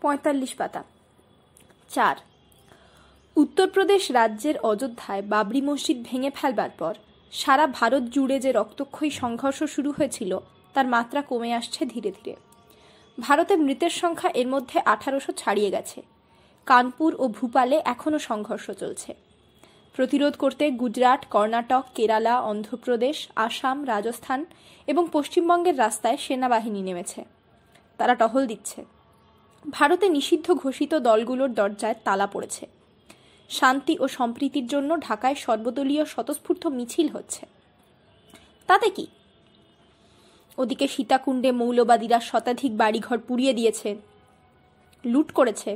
45 পাতা। 4. উত্তরপ্রদেশ রাজ্যের অযোধ্যায় বাবরি মসজিদ ভেঙে ফেলবার পর সারা ভারত জুড়ে যে রক্তক্ষয়ী সংঘর্ষ শুরু হয়েছিল তার মাত্রা কমে আসছে ধীরে ধীরে। ভারতে মৃতের সংখ্যা এর মধ্যে 1800 ছাড়িয়ে গেছে। কানপুর ও ভূপালে এখনও সংঘর্ষ চলছে। প্রতিরোধ করতে গুজরাট, কর্ণাটক, কেরালা, অন্ধ্রপ্রদেশ, আসাম, রাজস্থান এবং পশ্চিমবঙ্গের রাস্তায় সেনাবাহিনী নেমেছে। তারা টহল দিচ্ছে। ভারতে নিষিদ্ধ ঘোষিত দলগুলোর দরজায় তালা পড়েছে। শান্তি ও সম্প্রীতির জন্য ঢাকায় সর্বদলীয় স্বতঃস্ফূর্ত মিছিল হচ্ছে। তাতে কি? ওদিকে সীতাকুণ্ডে মৌলবাদীরা শতাধিক বাড়িঘর পুড়িয়ে দিয়েছে, লুট করেছে।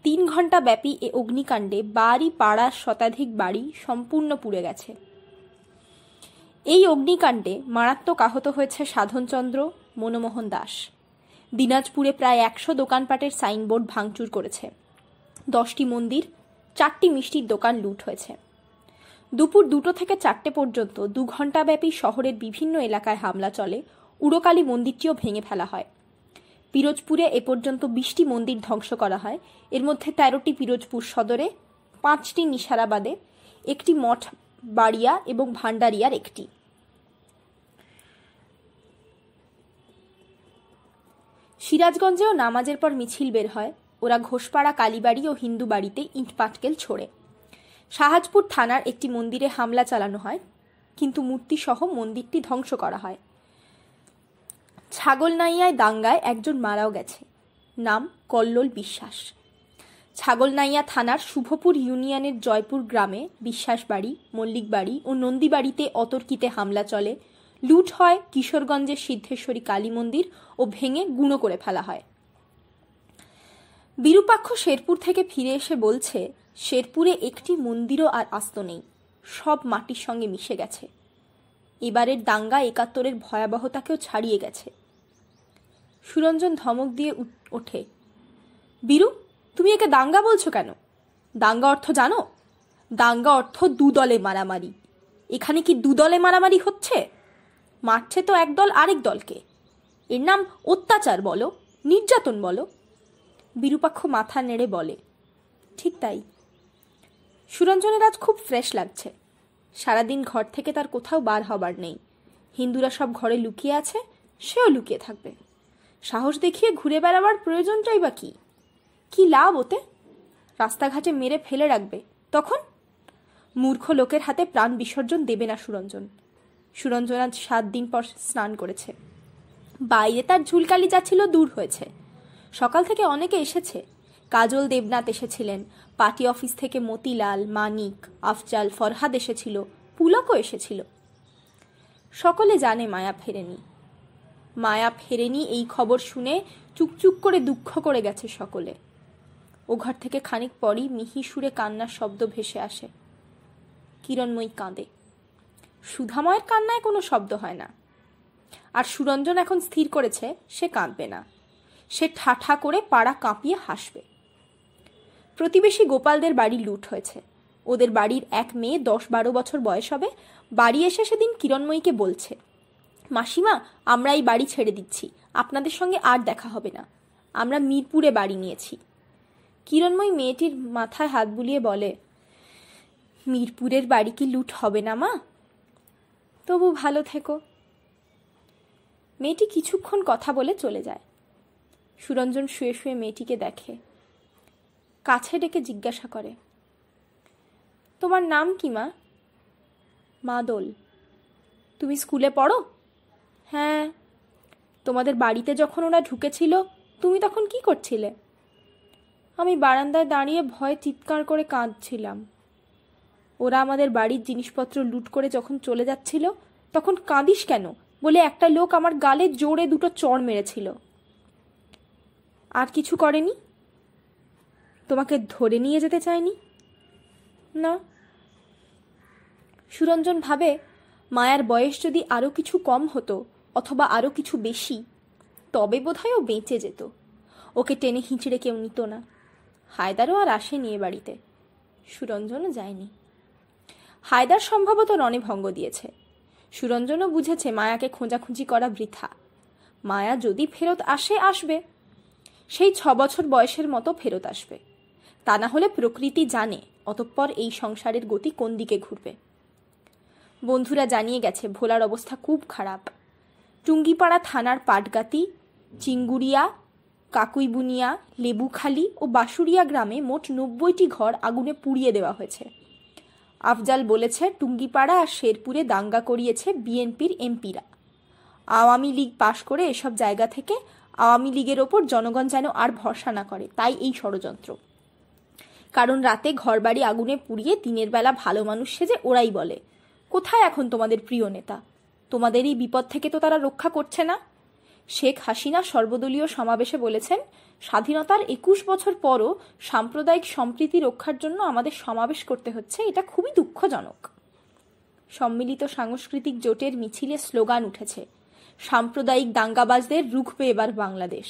3 ঘন্টা ব্যাপী এ অগ্নিকাণ্ডে বাড়ি পাড়ার শতাধিক বাড়ি সম্পূর্ণ পুড়ে গেছে। এই অগ্নিকাণ্ডে মারাত্মক আহত হয়েছে সাধনচন্দ্র, মনমোহন দাস। দিনাজপুরে প্রায় 100 দোকানপাটের সাইনবোর্ড ভাঙচুর করেছে। 10টি মন্দির, 4টি মিষ্টির দোকান লুট হয়েছে। দুপুর 2টো থেকে 4টে পর্যন্ত 2 ঘন্টা ব্যাপী শহরের বিভিন্ন এলাকায় হামলা চলে। উড়োকালী মন্দিরটিও ভেঙে ফেলা হয়। পিরোজপুরে এ পর্যন্ত 20টি মন্দির ধ্বংস করা হয়। এর মধ্যে 13টি পিরোজপুর সদরে, 5টি নিশারাবাদে, 1টি মঠ বাড়িয়া এবং ভান্ডারিয়ার 1টি। সিরাজগঞ্জেও নামাজের পর মিছিল বের হয়। ওরা ঘোষপাড়া কালীবাড়ি ও হিন্দু বাড়িতে ইট পাটকেল ছোড়ে। শাহজাদপুর থানার একটি মন্দিরে হামলা চালানো হয়, কিন্তু মূর্তিসহ মন্দিরটি ধ্বংস করা হয়। ছাগলনাইয়ায় দাঙ্গায় একজন মারাও গেছে, নাম কল্লোল বিশ্বাস। ছাগলনাইয়া থানার শুভপুর ইউনিয়নের জয়পুর গ্রামে বিশ্বাস বাড়ি, মল্লিক বাড়ি ও নন্দীবাড়িতে অতর্কিতে হামলা চলে। লুট হয় কিশোরগঞ্জের সিদ্ধেশ্বরী কালী মন্দির ও ভেঙে গুঁড়ো করে ফেলা হয়। বিরূপাক্ষ শেরপুর থেকে ফিরে এসে বলছে, শেরপুরে একটি মন্দিরও আর আস্ত নেই, সব মাটির সঙ্গে মিশে গেছে। এবারের দাঙ্গা 71-এর ভয়াবহতাকেও ছাড়িয়ে গেছে। সুরঞ্জন ধমক দিয়ে ওঠে, বীরু, তুমি একে দাঙ্গা বলছো কেন? দাঙ্গা অর্থ জানো? দাঙ্গা অর্থ 2 দলে মারামারি। এখানে কি 2 দলে মারামারি হচ্ছে? মারছে তো এক দল আরেক দলকে। এর নাম অত্যাচার বলো, নির্যাতন বলো। বিরূপাক্ষ মাথা নেড়ে বলে, ঠিক তাই। সুরঞ্জনের আজ খুব ফ্রেশ লাগছে। সারাদিন ঘর থেকে তার কোথাও বার হবার নেই। হিন্দুরা সব ঘরে লুকিয়ে আছে, সেও লুকিয়ে থাকবে। সাহস দেখিয়ে ঘুরে বেড়াবার প্রয়োজনটাই বা কি? কি লাভ ওতে? রাস্তাঘাটে মেরে ফেলে রাখবে, তখন? মূর্খ লোকের হাতে প্রাণ বিসর্জন দেবে না সুরঞ্জন। সুরঞ্জন আজ 7 দিন পর স্নান করেছে। বাইরে তার ঝুলকালি যাচ্ছিল দূর হয়েছে। সকাল থেকে অনেকে এসেছে। কাজল দেবনাথ এসেছিলেন, পার্টি অফিস থেকে মতিলাল, মানিক, আফজাল, ফরহাদ এসেছিল, পুলকও এসেছিল। সকলে জানে মায়া ফেরেনি। মায়া ফেরেনি এই খবর শুনে চুকচুক করে দুঃখ করে গেছে সকলে। ও ঘর থেকে খানিক পরই মিহি সুরে কান্নার শব্দ ভেসে আসে। কিরণময়ী কাঁদে। সুধাময়ের কান্নায় কোনো শব্দ হয় না। আর সুরঞ্জন এখন স্থির করেছে সে কাঁদবে না। সে ঠাঠা করে পাড়া কাঁপিয়ে হাসবে। প্রতিবেশী গোপালদের বাড়ি লুট হয়েছে। ওদের বাড়ির এক মেয়ে 10-12 বছর বয়স হবে। বাড়ি এসে সেদিন কিরণময়ীকে বলছে, মাসিমা, আমরা এই বাড়ি ছেড়ে দিচ্ছি, আপনাদের সঙ্গে আর দেখা হবে না। আমরা মিরপুরে বাড়ি নিয়েছি। কিরণময়ী মেয়েটির মাথায় হাত বুলিয়ে বলে, মিরপুরের বাড়ি কি লুট হবে না মা? তবু ভালো থেকো। মেয়েটি কিছুক্ষণ কথা বলে চলে যায়। সুরঞ্জন শুয়ে শুয়ে মেয়েটিকে দেখে। কাছে ডেকে জিজ্ঞাসা করে, তোমার নাম কি মা? মাদল। তুমি স্কুলে পড়ো? হ্যাঁ। তোমাদের বাড়িতে যখন ওরা ঢুকেছিল তুমি তখন কি করছিলে? আমি বারান্দায় দাঁড়িয়ে ভয়ে চিৎকার করে কাঁদছিলাম। ওরা আমাদের বাড়ির জিনিসপত্র লুট করে যখন চলে যাচ্ছিল তখন কাঁদিস কেন বলে একটা লোক আমার গালে জোরে 2টো চড় মেরেছিল। আর কিছু করেনি? তোমাকে ধরে নিয়ে যেতে চায়নি? না। সুরঞ্জন ভাবে, মায়ার বয়স যদি আরো কিছু কম হতো অথবা আরো কিছু বেশি, তবে বোধহয় ও বেঁচে যেত। ওকে টেনে হিঁচড়ে কেউ নিত না। হায়দারও আর আসেনি এ বাড়িতে। সুরঞ্জনও যায়নি। হায়দার সম্ভবত রণে ভঙ্গ দিয়েছে। সুরঞ্জনও বুঝেছে মায়াকে খোঁজাখুঁজি করা বৃথা। মায়া যদি ফেরত আসে আসবে। সেই 6 বছর বয়সের মতো ফেরত আসবে। তা না হলে প্রকৃতি জানে অতঃপর এই সংসারের গতি কোন দিকে ঘুরবে। বন্ধুরা জানিয়ে গেছে ভোলার অবস্থা খুব খারাপ। টুঙ্গিপাড়া থানার পাটগাতি, চিঙ্গুরিয়া, কাকুইবুনিয়া, লেবুখালী ও বাসুরিয়া গ্রামে মোট 90টি ঘর আগুনে পুড়িয়ে দেওয়া হয়েছে। আফজাল বলেছে টুঙ্গিপাড়া আর শেরপুরে দাঙ্গা করিয়েছে বিএনপির এমপিরা। আওয়ামী লীগ পাশ করে এসব জায়গা থেকে আওয়ামী লীগের ওপর জনগণ যেন আর ভরসা না করে, তাই এই ষড়যন্ত্র। কারণ রাতে ঘরবাড়ি আগুনে পুড়িয়ে দিনের বেলা ভালো মানুষ সেজে ওরাই বলে, কোথায় এখন তোমাদের প্রিয় নেতা? তোমাদের এই বিপদ থেকে তো তারা রক্ষা করছে না। শেখ হাসিনা সর্বদলীয় সমাবেশে বলেছেন, স্বাধীনতার 21 বছর পরও সাম্প্রদায়িক সম্প্রীতি রক্ষার জন্য আমাদের সমাবেশ করতে হচ্ছে, এটা খুবই দুঃখজনক। সম্মিলিত সাংস্কৃতিক জোটের মিছিলে স্লোগান উঠেছে, সাম্প্রদায়িক দাঙ্গাবাজদের রুখবে এবার বাংলাদেশ।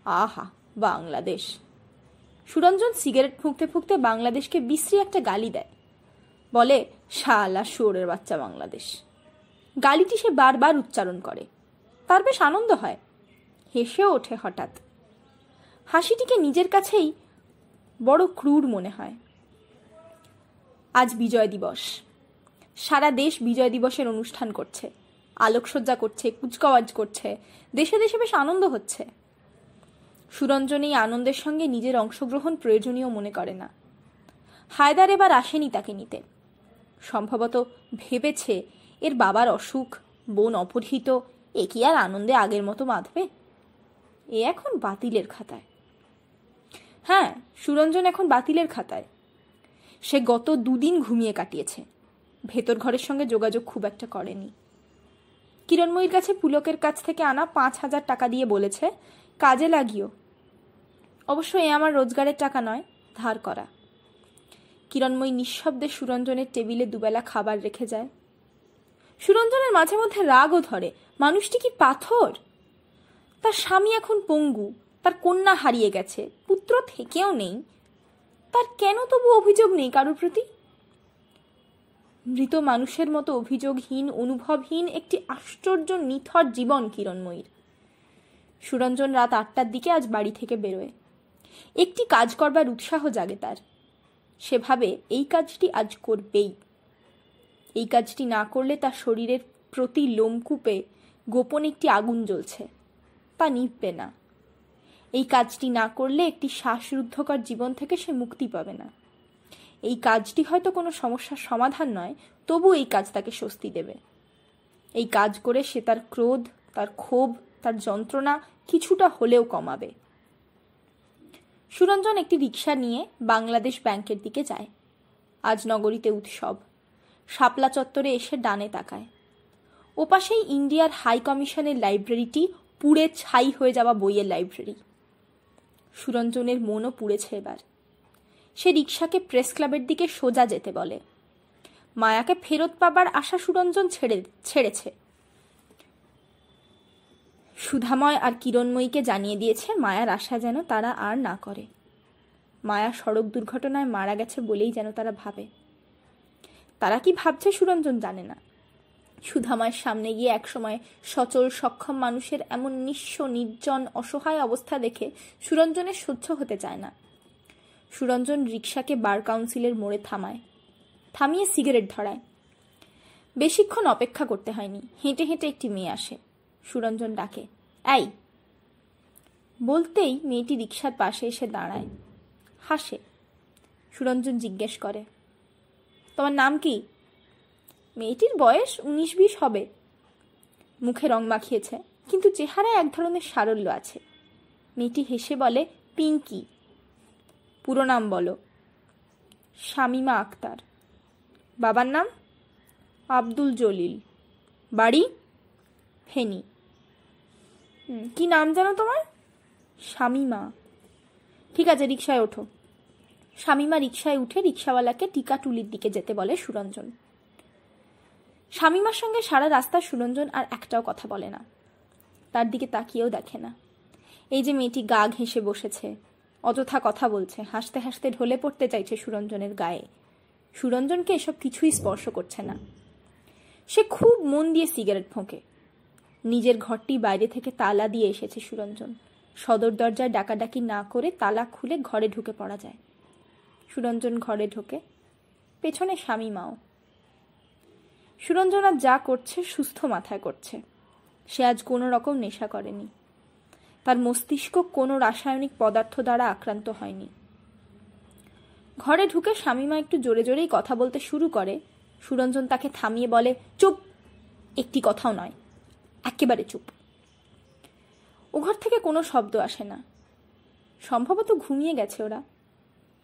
আহা, বাংলাদেশ! সুরঞ্জন সিগারেট ফুঁকতে ফুঁকতে বাংলাদেশকে বিশ্রী একটা গালি দেয়, বলে, শালা শুয়োরের বাচ্চা বাংলাদেশ। গালিটি সে বারবার উচ্চারণ করে, তার বেশ আনন্দ হয়, হেসেও ওঠে হঠাৎ। হাসিটিকে নিজের কাছেই বড় ক্রূর মনে হয়। আজ বিজয় দিবস। সারা দেশ বিজয় দিবসের অনুষ্ঠান করছে, আলোকসজ্জা করছে, কুচকাওয়াজ করছে, দেশে দেশে বেশ আনন্দ হচ্ছে। সুরঞ্জন এই আনন্দের সঙ্গে নিজের অংশগ্রহণ প্রয়োজনীয় মনে করে না। হায়দার এবার আসেনি তাকে নিতে। সম্ভবত ভেবেছে এর বাবার অসুখ, বোন অপহৃত, এ কি আর আনন্দে আগের মতো বাঁধবে? এ এখন বাতিলের খাতায়। হ্যাঁ, সুরঞ্জন এখন বাতিলের খাতায়। সে গত 2 দিন ঘুমিয়ে কাটিয়েছে, ভেতর ঘরের সঙ্গে যোগাযোগ খুব একটা করেনি। কিরণময়ীর কাছে পুলকের কাছ থেকে আনা 5,000 টাকা দিয়ে বলেছে, কাজে লাগিও। অবশ্য এ আমার রোজগারের টাকা নয়, ধার করা। কিরণময়ী নিঃশব্দে সুরঞ্জনের টেবিলে দুবেলা খাবার রেখে যায়। সুরঞ্জনের মাঝে মধ্যে রাগও ধরে, মানুষটি কি পাথর? তার স্বামী এখন পঙ্গু, তার কন্যা হারিয়ে গেছে, পুত্র থেকেও নেই, তার কেন তবু অভিযোগ নেই কারোর প্রতি? মৃত মানুষের মতো অভিযোগহীন, অনুভবহীন একটি আশ্চর্য নিথর জীবন কিরণময়ীর। সুরঞ্জন রাত 8টার দিকে আজ বাড়ি থেকে বেরোয়। একটি কাজ করবার উৎসাহ জাগে তার। সেভাবে এই কাজটি আজ করবেই। এই কাজটি না করলে তার শরীরের প্রতি লোমকূপে গোপন একটি আগুন জ্বলছে, তা নিভবে না। এই কাজটি না করলে একটি শ্বাসরুদ্ধকর জীবন থেকে সে মুক্তি পাবে না। এই কাজটি হয়তো কোনো সমস্যার সমাধান নয়, তবু এই কাজ তাকে স্বস্তি দেবে। এই কাজ করে সে তার ক্রোধ, তার ক্ষোভ, তার যন্ত্রণা কিছুটা হলেও কমাবে। সুরঞ্জন একটি রিক্সা নিয়ে বাংলাদেশ ব্যাংকের দিকে যায়। আজ নগরীতে উৎসব। শাপলা চত্বরে এসে ডানে তাকায়। ওপাশেই ইন্ডিয়ার হাই কমিশনের লাইব্রেরিটি, পুড়ে ছাই হয়ে যাওয়া বইয়ের লাইব্রেরি। সুরঞ্জনের মনও পুড়েছে এবার। সে রিক্সাকে প্রেস ক্লাবের দিকে সোজা যেতে বলে। মায়াকে ফেরত পাবার আশা সুরঞ্জন ছেড়েছে। সুধাময় আর কিরণময়ীকে জানিয়ে দিয়েছে মায়ার আশা যেন তারা আর না করে। মায়া সড়ক দুর্ঘটনায় মারা গেছে বলেই যেন তারা ভাবে। তারা কি ভাবছে সুরঞ্জন জানে না। সুধাময়ের সামনে গিয়ে একসময় সচল সক্ষম মানুষের এমন নিঃস্ব, নির্জন, অসহায় অবস্থা দেখে সুরঞ্জনের সহ্য হতে চায় না। সুরঞ্জন রিক্সাকে বার কাউন্সিলের মোড়ে থামিয়ে সিগারেট ধরায়। বেশিক্ষণ অপেক্ষা করতে হয়নি। হেঁটে হেঁটে একটি মেয়ে আসে। সুরঞ্জন ডাকে, এই। বলতেই মেয়েটি রিক্সার পাশে এসে দাঁড়ায়, হাসে। সুরঞ্জন জিজ্ঞেস করে, তোমার নাম কি? মেয়েটির বয়স 19-20 হবে। মুখে রং মাখিয়েছে, কিন্তু চেহারায় এক ধরনের সারল্য আছে। মেয়েটি হেসে বলে, পিঙ্কি। পুরো নাম বলো। শামিমা আক্তার। বাবার নাম? আব্দুল জলিল। বাড়ি? ফেনী। কি নাম জানো তোমার? শামিমা। ঠিক আছে, রিক্সায় ওঠো। শামিমা রিক্সায় উঠে রিক্সাওয়ালাকে টিকাটুলির দিকে যেতে বলে সুরঞ্জন। শামিমার সঙ্গে সারা রাস্তা সুরঞ্জন আর একটাও কথা বলে না, তার দিকে তাকিয়েও দেখে না। এই যে মেয়েটি গা ঘেঁষে বসেছে, অযথা কথা বলছে, হাসতে হাসতে ঢলে পড়তে চাইছে সুরঞ্জনের গায়ে। সুরঞ্জনকে এসব কিছুই স্পর্শ করছে না। সে খুব মন দিয়ে সিগারেট ফোঁকে। নিজের ঘরটি বাইরে থেকে তালা দিয়ে এসেছে সুরঞ্জন। সদর দরজায় ডাকাডাকি না করে তালা খুলে ঘরে ঢুকে পড়া যায়। সুরঞ্জন ঘরে ঢোকে, পেছনে শামীমাও। সুরঞ্জন আজ যা করছে সুস্থ মাথায় করছে। সে আজ কোনো রকম নেশা করেনি। তার মস্তিষ্ক কোনো রাসায়নিক পদার্থ দ্বারা আক্রান্ত হয়নি। ঘরে ঢুকে শামীমা একটু জোরে জোরেই কথা বলতে শুরু করে। সুরঞ্জন তাকে থামিয়ে বলে, চুপ, একটি কথাও নয়, একেবারে চুপ। ও ঘর থেকে কোনো শব্দ আসে না। সম্ভবত ঘুমিয়ে গেছে ওরা।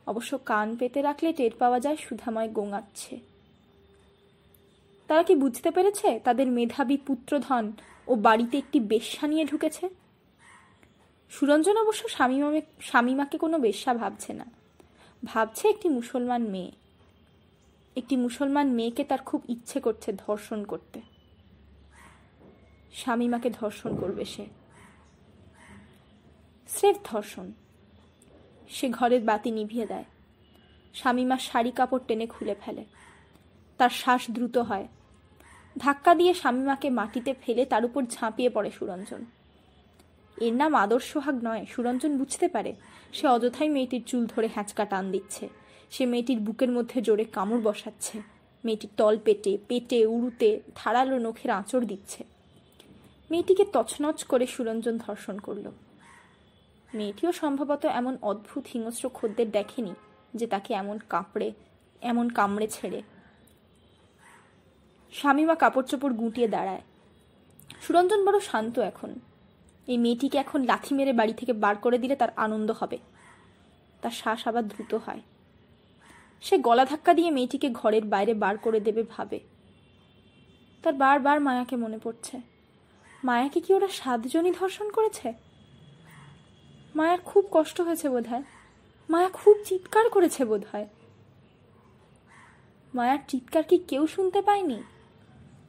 অবশ্য কান পেতে রাখলে টের পাওয়া যায় সুধাময় গোঙাচ্ছে। তারা কি বুঝতে পেরেছে তাদের মেধাবী পুত্রধন ও বাড়িতে একটি বেশ্যা নিয়ে ঢুকেছে? সুরঞ্জন অবশ্য শামীমাকে কোনো বেশ্যা ভাবছে না, ভাবছে একটি মুসলমান মেয়ে। একটি মুসলমান মেয়েকে তার খুব ইচ্ছে করছে ধর্ষণ করতে। শামীমাকে ধর্ষণ করবে সে, স্রেফ ধর্ষণ। সে ঘরের বাতি নিভিয়ে দেয়। শামীমার শাড়ি কাপড় টেনে খুলে ফেলে। তার শ্বাস দ্রুত হয়। ধাক্কা দিয়ে শামীমাকে মাটিতে ফেলে তার উপর ঝাঁপিয়ে পড়ে সুরঞ্জন। এর নাম আদর সোহাগ নয়। সুরঞ্জন বুঝতে পারে সে অযথাই মেয়েটির চুল ধরে হ্যাঁচকা টান দিচ্ছে। সে মেয়েটির বুকের মধ্যে জোরে কামড় বসাচ্ছে। মেয়েটির তল পেটে, পেটে, উড়ুতে ধারালো নখের আঁচড় দিচ্ছে। মেয়েটিকে তছনছ করে সুরঞ্জন ধর্ষণ করল। মেয়েটিও সম্ভবত এমন অদ্ভুত হিংস্র খদ্দের দেখেনি যে তাকে এমন কামড়ে ছেড়ে। শামীমা কাপড় চোপড় গুটিয়ে দাঁড়ায়। সুরঞ্জন বড় শান্ত এখন। এই মেয়েটিকে এখন লাথি মেরে বাড়ি থেকে বার করে দিলে তার আনন্দ হবে। তার শ্বাস আবার দ্রুত হয়। সে গলা ধাক্কা দিয়ে মেয়েটিকে ঘরের বাইরে বার করে দেবে ভাবে। তার বারবার মায়াকে মনে পড়ছে। মায়াকে কি ওরা 7 জনই ধর্ষণ করেছে? মায়ার খুব কষ্ট হয়েছে বোধহয়। মায়া খুব চিৎকার করেছে বোধহয়। মায়ার চিৎকার কি কেউ শুনতে পায়নি?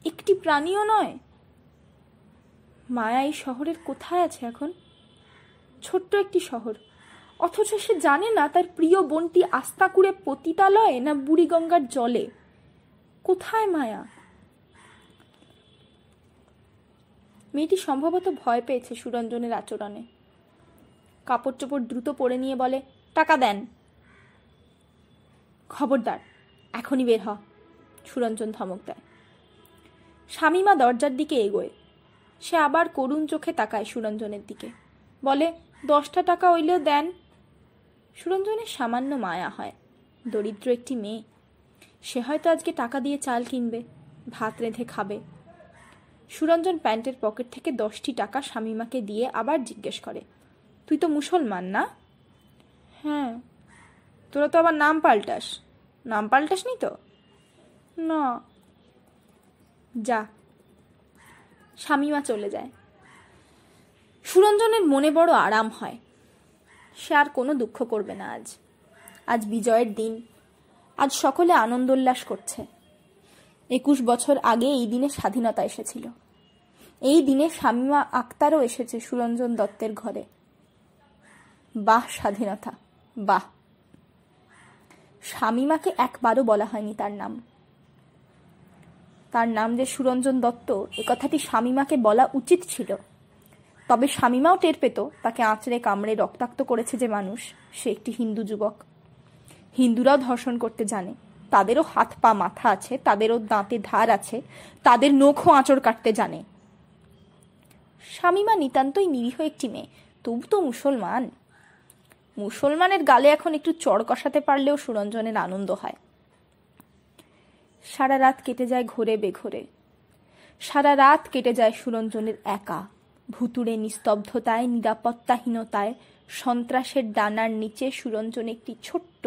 একটি প্রাণীও নয়। মায়া এই শহরের কোথায় আছে এখন? ছোট্ট একটি শহর, অথচ সে জানে না তার প্রিয় বোনটি আস্তাকুড়ে পতিতালয়ে না বুড়িগঙ্গার জলে। কোথায় মায়া? মেয়েটি সম্ভবত ভয় পেয়েছে সুরঞ্জনের আচরণে। কাপড় চোপড় দ্রুত পরে নিয়ে বলে, টাকা দেন। খবরদার, এখনই বের হ, সুরঞ্জন ধমক দেয়। শামীমা দরজার দিকে এগোয়। সে আবার করুণ চোখে তাকায় সুরঞ্জনের দিকে, বলে, 10টা টাকা হইলেও দেন। সুরঞ্জনের সামান্য মায়া হয়। দরিদ্র একটি মেয়ে, সে হয়তো আজকে টাকা দিয়ে চাল কিনবে, ভাত রেঁধে খাবে। সুরঞ্জন প্যান্টের পকেট থেকে 10টি টাকা শামীমাকে দিয়ে আবার জিজ্ঞেস করে, তুই তো মুসলমান না? হ্যাঁ। তোরা তো আবার নাম পাল্টাস। নাম পাল্টাসনি তো? না। যা। শামীমা চলে যায়। সুরঞ্জনের মনে বড় আরাম হয়। সে আর কোনো দুঃখ করবে না আজ। আজ বিজয়ের দিন। আজ সকলে আনন্দ উল্লাস করছে। 21 বছর আগে এই দিনে স্বাধীনতা এসেছিল। এই দিনে শামীমা আক্তারও এসেছে সুরঞ্জন দত্তের ঘরে। বাহ স্বাধীনতা, বাহ। শামীমাকে একবারও বলা হয়নি তার নাম। তার নাম যে সুরঞ্জন দত্ত, এ কথাটি শামীমাকে বলা উচিত ছিল। তবে শামীমাও টের পেত তাকে আঁচড়ে কামড়ে রক্তাক্ত করেছে যে মানুষ, সে একটি হিন্দু যুবক। হিন্দুরাও ধর্ষণ করতে জানে। তাদেরও হাত পা মাথা আছে, তাদেরও দাঁতে ধার আছে, তাদের নখও আঁচড় কাটতে জানে। শামীমা নিতান্তই নিরীহ একটি মেয়ে, তবু তো মুসলমান। মুসলমানের গালে এখন একটু চড় কষাতে পারলেও সুরঞ্জনের আনন্দ হয়। সারা রাত কেটে যায় ঘোরে বেঘোরে। সারা রাত কেটে যায় সুরঞ্জনের একা, ভুতুড়ে নিস্তব্ধতায়, নিরাপত্তাহীনতায়। সন্ত্রাসের ডানার নিচে সুরঞ্জন একটি ছোট্ট,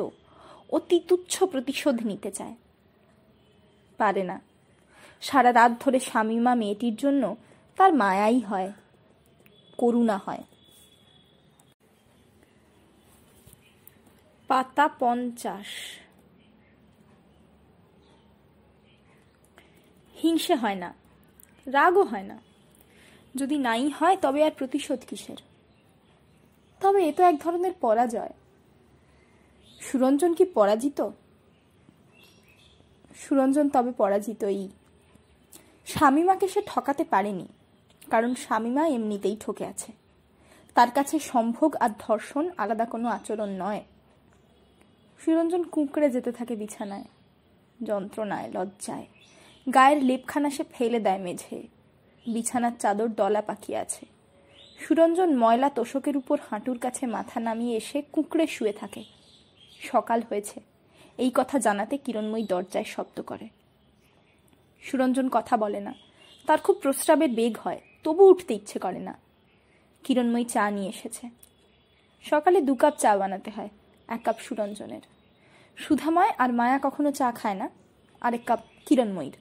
অতি তুচ্ছ প্রতিশোধ নিতে চায়, পারে না। সারা রাত ধরে শামীমা মেয়েটির জন্য তার মায়াই হয়, করুণা হয়। পাতা 50। হিংসে হয় না, রাগও হয় না। যদি নাই হয় তবে আর প্রতিশোধ কিসের? তবে এ তো এক ধরনের পরাজয়। সুরঞ্জন কি পরাজিত? সুরঞ্জন তবে পরাজিতই। শামীমাকে সে ঠকাতে পারেনি, কারণ শামীমা এমনিতেই ঠকে আছে। তার কাছে সম্ভোগ আর ধর্ষণ আলাদা কোনো আচরণ নয়। সুরঞ্জন কুঁকড়ে যেতে থাকে বিছানায়, যন্ত্রণায়, লজ্জায়। গায়ের লেপখানা সে ফেলে দেয় মেঝে। বিছানার চাদর দলা পাকিয়ে আছে। সুরঞ্জন ময়লা তোষকের উপর হাঁটুর কাছে মাথা নামিয়ে এসে কুঁকড়ে শুয়ে থাকে। সকাল হয়েছে এই কথা জানাতে কিরণময়ী দরজায় শব্দ করে। সুরঞ্জন কথা বলে না, তার খুব প্রস্রাবের বেগ হয়, তবু উঠতে ইচ্ছে করে না। কিরণময়ী চা নিয়ে এসেছে। সকালে 2 কাপ চা বানাতে হয়, 1 কাপ সুরঞ্জনের। সুধাময় আর মায়া কখনো চা খায় না, আর 1 কাপ কিরণময়ীর।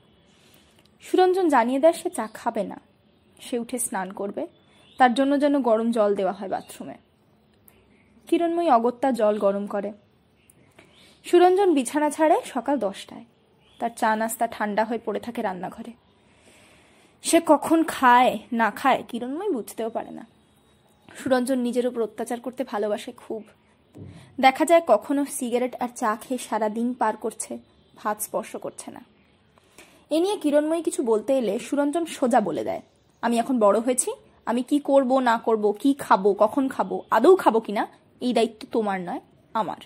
সুরঞ্জন জানিয়ে দেয় সে চা খাবে না, সে উঠে স্নান করবে, তার জন্য যেন গরম জল দেওয়া হয় বাথরুমে। কিরণময়ী অগত্যা জল গরম করে। সুরঞ্জন বিছানা ছাড়ে সকাল 10টায়। তার চা নাস্তা ঠান্ডা হয়ে পড়ে থাকে রান্নাঘরে। সে কখন খায় না খায় কিরণময়ী বুঝতেও পারে না। সুরঞ্জন নিজের উপর অত্যাচার করতে ভালোবাসে খুব। দেখা যায় কখনো সিগারেট আর চা খেয়ে সারাদিন পার করছে, ভাত স্পর্শ করছে না। এ নিয়ে কিরণময়ী কিছু বলতে এলে সুরঞ্জন সোজা বলে দেয়, আমি এখন বড় হয়েছি, আমি কি করব না করব, কি খাবো, কখন খাবো, আদৌ খাবো কিনা, এই দায়িত্ব তোমার নয়, আমার।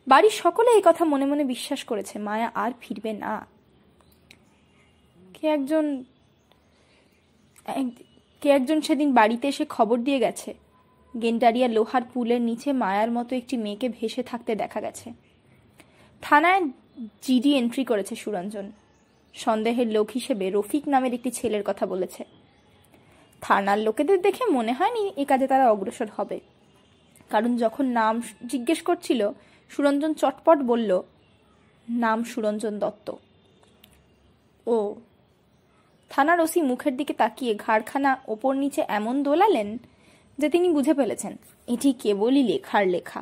বাড়ির সকলে এই কথা মনে মনে বিশ্বাস করেছে মায়া আর ফিরবে না। কে একজন সেদিন বাড়িতে এসে খবর দিয়ে গেছে, গেন্ডারিয়া লোহার পুলের নিচে মায়ার মতো একটি মেয়েকে ভেসে থাকতে দেখা গেছে। থানায় জিডি এন্ট্রি করেছে সুরঞ্জন। সন্দেহের লোক হিসেবে রফিক নামের একটি ছেলের কথা বলেছে। থানার লোকেদের দেখে মনে হয়নি এ কাজে তারা অগ্রসর হবে, কারণ যখন নাম জিজ্ঞেস করছিল সুরঞ্জন চটপট বলল, নাম সুরঞ্জন দত্ত। ও। থানার ওসি মুখের দিকে তাকিয়ে ঘাড়খানা ওপর নিচে এমন দোলালেন যে তিনি বুঝে ফেলেছেন এটি কেবলই লেখার লেখা।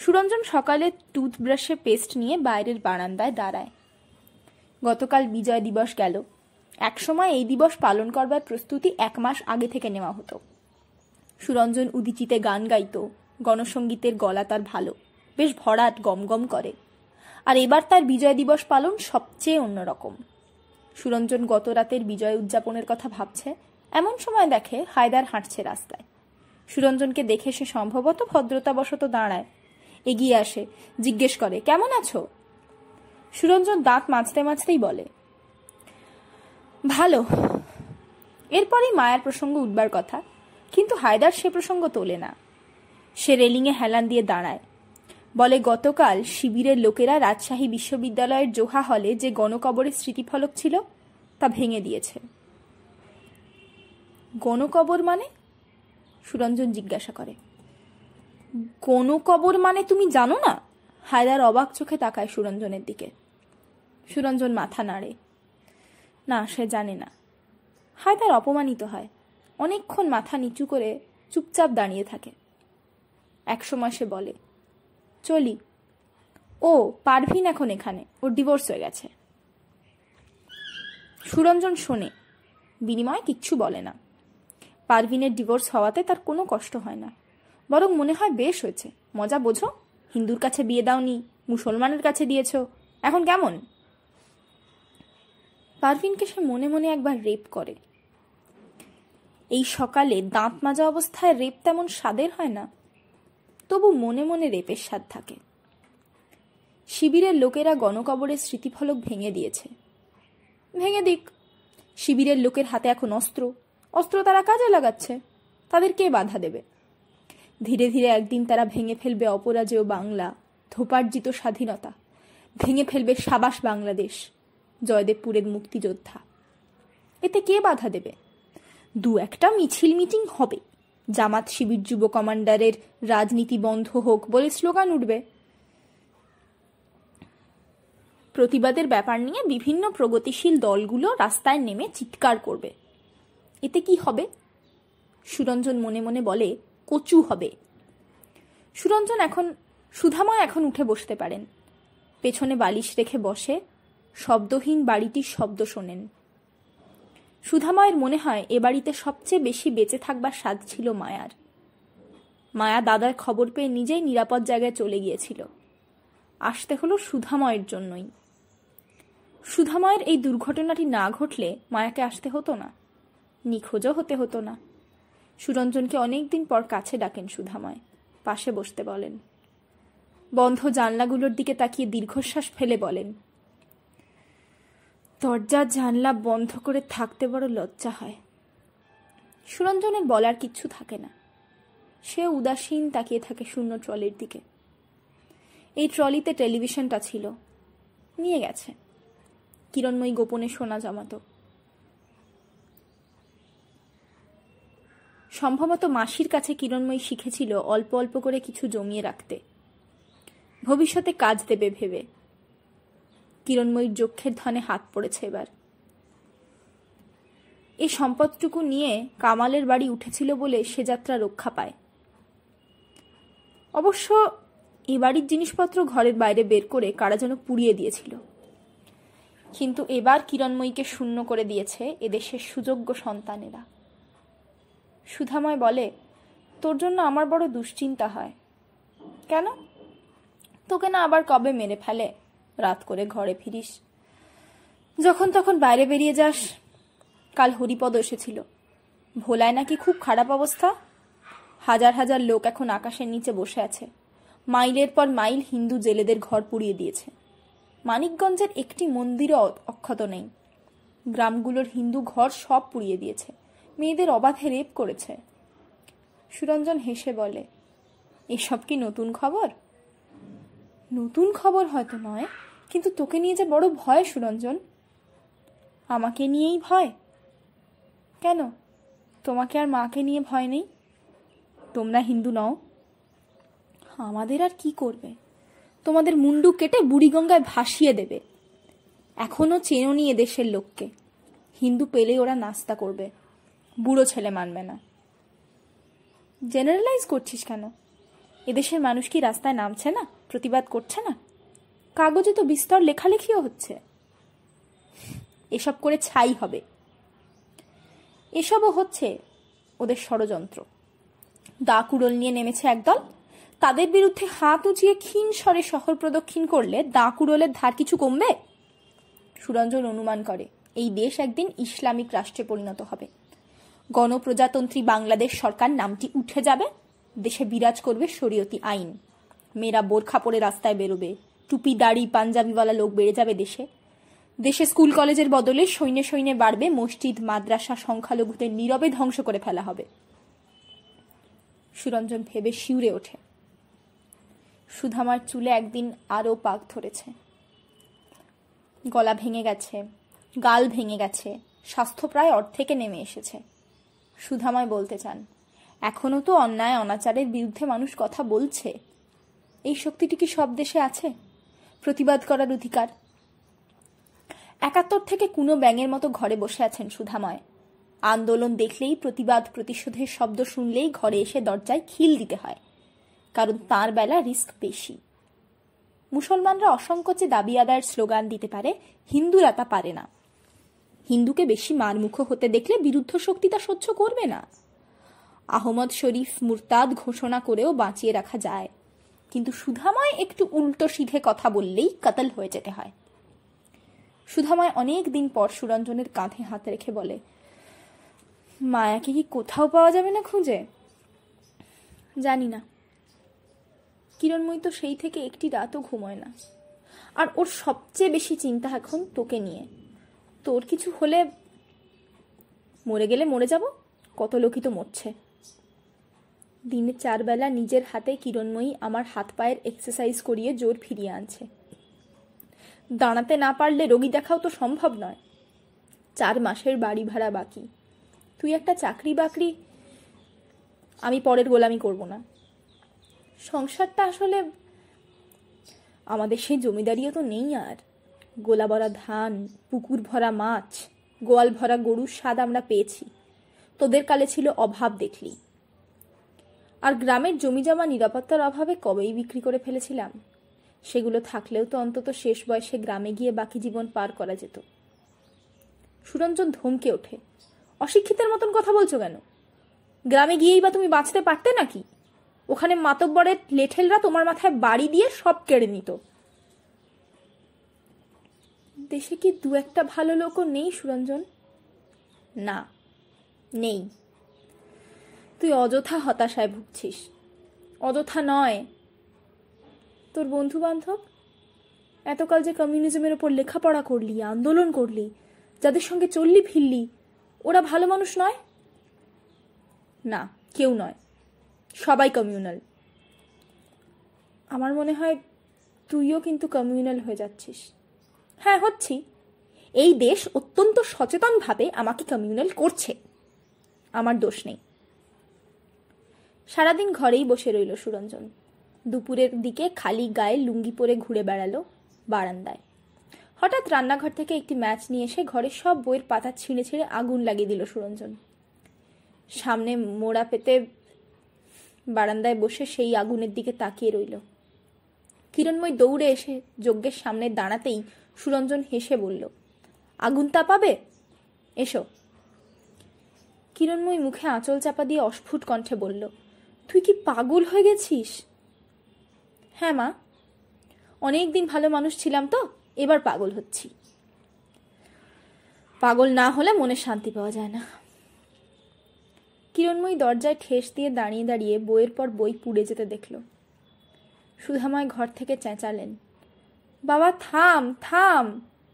সুরঞ্জন সকালে টুথব্রাশে পেস্ট নিয়ে বাইরের বারান্দায় দাঁড়ায়। গতকাল বিজয় দিবস গেল। একসময় এই দিবস পালন করবার প্রস্তুতি 1 মাস আগে থেকে নেওয়া হতো। সুরঞ্জন উদিচিতে গান গাইত, গণসঙ্গীতের গলা তার ভালো, বেশ ভরাট, গমগম করে। আর এবার তার বিজয় দিবস পালন সবচেয়ে অন্যরকম। সুরঞ্জন গত রাতের বিজয় উদযাপনের কথা ভাবছে, এমন সময় দেখে হায়দার হাঁটছে রাস্তায়। সুরঞ্জনকে দেখে সে সম্ভবত ভদ্রতাবশত দাঁড়ায়, এগিয়ে আসে, জিজ্ঞেস করে, কেমন আছো? সুরঞ্জন দাঁত মাজতে মাজতেই বলে, ভালো। এরপরই মায়ার প্রসঙ্গ উঠবার কথা, কিন্তু হায়দার সে প্রসঙ্গ তোলে না। সে রেলিংয়ে হেলান দিয়ে দাঁড়ায়, বলে গতকাল শিবিরের লোকেরা রাজশাহী বিশ্ববিদ্যালয়ের জোহা হলে যে গণকবরের স্মৃতিফলক ছিল তা ভেঙে দিয়েছে। গণকবর মানে? সুরঞ্জন জিজ্ঞাসা করে। গণকবর মানে তুমি জানো না? হায়দার অবাক চোখে তাকায় সুরঞ্জনের দিকে। সুরঞ্জন মাথা নাড়ে, না সে জানে না। হায়দার অপমানিত হয়, অনেকক্ষণ মাথা নিচু করে চুপচাপ দাঁড়িয়ে থাকে। একসময় সে বলে, চলি। ও পারভিন এখন এখানে, ওর ডিভোর্স হয়ে গেছে। সুরঞ্জন শোনে, বিনিময়ে কিচ্ছু বলে না। পারভিনের ডিভোর্স হওয়াতে তার কোনো কষ্ট হয় না, বরং মনে হয় বেশ হয়েছে, মজা বোঝো, হিন্দুর কাছে বিয়ে দাওনি, মুসলমানের কাছে দিয়েছ, এখন কেমন? পারভিনকে সে মনে মনে একবার রেপ করে। এই সকালে দাঁত মাজা অবস্থায় রেপ তেমন স্বাদের হয় না, তবু মনে মনে রেপের স্বাদ থাকে। শিবিরের লোকেরা গণকবরের স্মৃতিফলক ভেঙে দিয়েছে। ভেঙে দিক, শিবিরের লোকের হাতে এখন অস্ত্র, অস্ত্র তারা কাজে লাগাচ্ছে, তাদের কে বাধা দেবে? ধীরে ধীরে একদিন তারা ভেঙে ফেলবে অপরাজেয় বাংলা, ধোপার্জিত স্বাধীনতা, ভেঙে ফেলবে সাবাস বাংলাদেশ, জয়দেবপুরের মুক্তিযোদ্ধা। এতে কে বাধা দেবে? 2-1টা মিছিল মিটিং হবে, জামাত শিবির যুব কমান্ডারের রাজনীতি বন্ধ হোক বলে স্লোগান উঠবে। প্রতিবাদের ব্যাপার নিয়ে বিভিন্ন প্রগতিশীল দলগুলো রাস্তায় নেমে চিৎকার করবে। এতে কি হবে? সুরঞ্জন মনে মনে বলে, কচু হবে। সুধাময় এখন উঠে বসতে পারেন। পেছনে বালিশ রেখে বসে শব্দহীন বাড়িটির শব্দ শোনেন। সুধাময়ের মনে হয় এ বাড়িতে সবচেয়ে বেশি বেঁচে থাকবার স্বাদ ছিল মায়ার। মায়া দাদার খবর পেয়ে নিজেই নিরাপদ জায়গায় চলে গিয়েছিল। আসতে হলো সুধাময়ের জন্যই। সুধাময়ের এই দুর্ঘটনাটি না ঘটলে মায়াকে আসতে হতো না, নিখোঁজও হতে হতো না। সুরঞ্জনকে অনেকদিন পর কাছে ডাকেন সুধাময়, পাশে বসতে বলেন। বন্ধ জানলাগুলোর দিকে তাকিয়ে দীর্ঘশ্বাস ফেলে বলেন, দরজার জানলা বন্ধ করে থাকতে বড় লজ্জা হয়। সুরঞ্জনের বলার কিচ্ছু থাকে না। সে উদাসীন তাকিয়ে থাকে শূন্য ট্রলির দিকে। এই ট্রলিতে টেলিভিশনটা ছিল, নিয়ে গেছে। কিরণময়ী গোপনে সোনা জমাতো। সম্ভবত মাসির কাছে কিরণময়ী শিখেছিল অল্প অল্প করে কিছু জমিয়ে রাখতে, ভবিষ্যতে কাজ দেবে ভেবে। কিরণময়ীর যক্ষের ধনে হাত পড়েছে এবার। এই সম্পদটুকু নিয়ে কামালের বাড়ি উঠেছিল বলে সে যাত্রা রক্ষা পায়। অবশ্য এ বাড়ির জিনিসপত্র ঘরের বাইরে বের করে কারা যেন পুড়িয়ে দিয়েছিল। কিন্তু এবার কিরণময়ীকে শূন্য করে দিয়েছে এদেশের সুযোগ্য সন্তানেরা। সুধাময় বলে, তোর জন্য আমার বড় দুশ্চিন্তা হয়। কেন? তোকে না আবার কবে মেরে ফেলে, রাত করে ঘরে ফিরিস, যখন তখন বাইরে বেরিয়ে যাস। কাল হরিপদ এসেছিল, ভোলায় নাকি খুব খারাপ অবস্থা। হাজার হাজার লোক এখন আকাশের নিচে বসে আছে। মাইলের পর মাইল হিন্দু জেলেদের ঘর পুড়িয়ে দিয়েছে। মানিকগঞ্জের একটি মন্দিরও অক্ষত নেই। গ্রামগুলোর হিন্দু ঘর সব পুড়িয়ে দিয়েছে, মেয়েদের অবাধে রেপ করেছে। সুরঞ্জন হেসে বলে, এসব কি নতুন খবর? নতুন খবর হয়তো নয়, কিন্তু তোকে নিয়ে যে বড় ভয় সুরঞ্জন। আমাকে নিয়েই ভয়? কেন, তোমাকে আর মাকে নিয়ে ভয় নেই? তোমরা হিন্দু নও? আমাদের আর কি করবে? তোমাদের মুন্ডু কেটে বুড়িগঙ্গায় ভাসিয়ে দেবে। এখনো চেনোনি এদেশের লোককে। হিন্দু পেলে ওরা নাস্তা করবে, বুড়ো ছেলে মানবে না। জেনারেলাইজ করছিস কেন? এদেশের মানুষ কি রাস্তায় নামছে না, প্রতিবাদ করছে না? কাগজে তো বিস্তর লেখালেখিও হচ্ছে। এসব করে ছাই হবে। এসবও হচ্ছে ওদের ষড়যন্ত্র। দা কুড়োল নিয়ে নেমেছে একদল, তাদের বিরুদ্ধে হাত উঁচিয়ে ক্ষীণ স্বরে শহর প্রদক্ষিণ করলে দা কুড়োলের ধার কিছু কমবে? সুরঞ্জন অনুমান করে এই দেশ একদিন ইসলামিক রাষ্ট্রে পরিণত হবে। গণপ্রজাতন্ত্রী বাংলাদেশ সরকার নামটি উঠে যাবে। দেশে বিরাজ করবে শরীয়তি আইন। মেয়েরা বোরখা পরে রাস্তায় বেরোবে, টুপি দাড়ি পাঞ্জাবিওয়ালা লোক বেড়ে যাবে দেশে। দেশে স্কুল কলেজের বদলে সৈন্যে সৈন্যে বাড়বে মসজিদ মাদ্রাসা, সংখ্যালঘুদের নীরবে ধ্বংস করে ফেলা হবে। সুরঞ্জন ভেবে শিউরে ওঠে। সুধামার চুলে একদিন আরও পাক ধরেছে। গলা ভেঙে গেছে, গাল ভেঙে গেছে, স্বাস্থ্য প্রায় অর্ধেকে নেমে এসেছে। সুধাময় বলতে চান, এখনো তো অন্যায় অনাচারের বিরুদ্ধে মানুষ কথা বলছে। এই শক্তিটি কি সব দেশে আছে? প্রতিবাদ করার অধিকার। ৭১ থেকে কুনো ব্যাঙের মতো ঘরে বসে আছেন সুধাময়। আন্দোলন দেখলেই, প্রতিবাদ প্রতিশোধের শব্দ শুনলেই ঘরে এসে দরজায় খিল দিতে হয়, কারণ তার বেলা রিস্ক বেশি। মুসলমানরা অসংকোচে দাবি আদায়ের স্লোগান দিতে পারে, হিন্দুরা তা পারে না। হিন্দুকে বেশি মারমুখো হতে দেখলে বিরুদ্ধ শক্তি তা সহ্য করবে না। আহমদ শরীফ মুরতাদ ঘোষণা করেও বাঁচিয়ে রাখা যায়, কিন্তু সুধাময় একটু উল্টো সিধে কথা বললেই কাতল হয়ে যেতে হয়। সুধাময় অনেক দিন পর সুরঞ্জনের কাঁধে হাত রেখে বলে, মায়াকে কি কোথাও পাওয়া যাবে না খুঁজে? জানি না। কিরণময়ী তো সেই থেকে একটি রাতও ঘুমোয় না, আর ওর সবচেয়ে বেশি চিন্তা এখন তোকে নিয়ে। তোর কিছু হলে, মরে গেলে মরে যাব, কত লোকই তো মরছে। দিনে 4 বেলা নিজের হাতে কিরণময়ী আমার হাত পায়ের এক্সারসাইজ করিয়ে জোর ফিরিয়ে আনছে। দাঁড়াতে না পারলে রোগী দেখাও তো সম্ভব নয়। 4 মাসের বাড়ি ভাড়া বাকি। তুই একটা চাকরি বাকরি, আমি পরের গোলামি করব না। সংসারটা আসলে, আমাদের সেই জমিদারিও তো নেই আর। গোলা ভরা ধান, পুকুর ভরা মাছ, গোয়াল ভরা গরুর স্বাদ আমরা পেয়েছি। তোদের কালে ছিল অভাব দেখলি। আর গ্রামের জমিজমা নিরাপত্তার অভাবে কবেই বিক্রি করে ফেলেছিলাম। সেগুলো থাকলেও তো অন্তত শেষ বয়সে গ্রামে গিয়ে বাকি জীবন পার করা যেত। সুরঞ্জন ধমকে ওঠে, অশিক্ষিতের মতন কথা বলছো কেন? গ্রামে গিয়েই বা তুমি বাঁচতে পারতে নাকি? ওখানে মাতব্বরের লেঠেলরা তোমার মাথায় বাড়ি দিয়ে সব কেড়ে নিত। দেশে কি 2-1টা ভালো লোকও নেই সুরঞ্জন? না, নেই। তুই অযথা হতাশায় ভুগছিস। অযথা নয়, তোর বন্ধু বান্ধব, এতকাল যে কমিউনিজমের ওপর লেখাপড়া করলি, আন্দোলন করলি, যাদের সঙ্গে চললি ফিরলি, ওরা ভালো মানুষ নয়? না, কেউ নয়, সবাই কমিউনাল। আমার মনে হয় তুইও কিন্তু কমিউনাল হয়ে যাচ্ছিস। হ্যাঁ, হচ্ছি। এই দেশ অত্যন্ত সচেতনভাবে আমাকে কমিউনাল করছে, আমার দোষ নেই। সারাদিন ঘরেই বসে রইল সুরঞ্জন। দুপুরের দিকে খালি গায়ে লুঙ্গি পরে ঘুরে বেড়ালো বারান্দায়। হঠাৎ রান্নাঘর থেকে একটি ম্যাচ নিয়ে এসে ঘরের সব বইয়ের পাতা ছিঁড়ে ছিঁড়ে আগুন লাগিয়ে দিল সুরঞ্জন। সামনে মোড়া পেতে বারান্দায় বসে সেই আগুনের দিকে তাকিয়ে রইল। কিরণময় দৌড়ে এসে যজ্ঞের সামনে দাঁড়াতেই সুরঞ্জন হেসে বলল, আগুন তাপাবে? এসো। কিরণময় মুখে আঁচল চাপা দিয়ে অস্ফুট কণ্ঠে বলল, তুই কি পাগল হয়ে গেছিস? হ্যাঁ মা, অনেকদিন ভালো মানুষ ছিলাম তো, এবার পাগল হচ্ছি। পাগল না হলে মনে শান্তি পাওয়া যায় না। কিরণময়ী দরজায় ঠেস দিয়ে দাঁড়িয়ে দাঁড়িয়ে বইয়ের পর বই পুড়ে যেতে দেখল। সুধাময় ঘর থেকে চেঁচালেন, বাবা থাম থাম,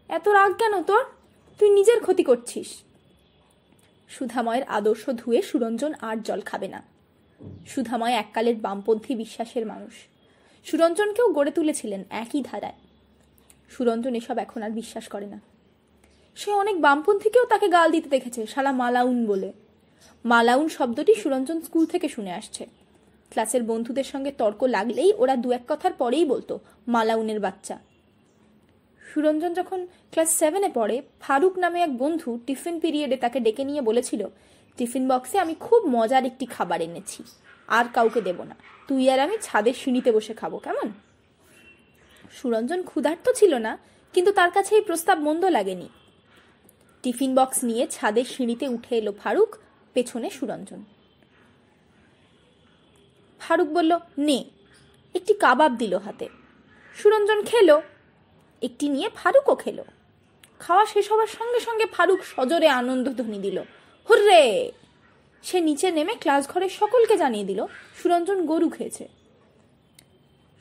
এত রাগ কেন তোর? তুই নিজের ক্ষতি করছিস। সুধাময়ের আদর্শ ধুয়ে সুরঞ্জন আর জল খাবে না। সুধাময় এককালের বামপন্থী বিশ্বাসের মানুষ। সুরঞ্জনকেও গড়ে তুলেছিলেন একই ধারায়। সুরঞ্জন এসব এখন আর বিশ্বাস করে না। সে অনেক বামপন্থীকেও তাকে গাল দিতে দেখেছে শালা মালাউন বলে। মালাউন শব্দটি সুরঞ্জন স্কুল থেকে শুনে আসছে। ক্লাসের বন্ধুদের সঙ্গে তর্ক লাগলেই ওরা দু এক কথার পরেই বলতো মালাউনের বাচ্চা। সুরঞ্জন যখন ক্লাস 7-এ পড়ে, ফারুক নামে এক বন্ধু টিফিন পিরিয়ডে তাকে ডেকে নিয়ে বলেছিল, টিফিন বক্সে আমি খুব মজার একটি খাবার এনেছি, আর কাউকে দেব না, তুই আর আমি ছাদের সিঁড়িতে বসে খাবো, কেমন? সুরঞ্জন ক্ষুধার্ত ছিল না, কিন্তু তার কাছে এই প্রস্তাব মন্দ লাগেনি। টিফিন বক্স নিয়ে ছাদের সিঁড়িতে উঠে এলো ফারুক, পেছনে সুরঞ্জন। ফারুক বলল, নে। একটি কাবাব দিল হাতে। সুরঞ্জন খেলো। একটি নিয়ে ফারুকও খেলো। খাওয়া শেষ হওয়ার সঙ্গে সঙ্গে ফারুক সজোরে আনন্দধ্বনি দিল, হুররে! সে নিচে নেমে ক্লাস ঘরের সকলকে জানিয়ে দিল সুরঞ্জন গরু খেয়েছে।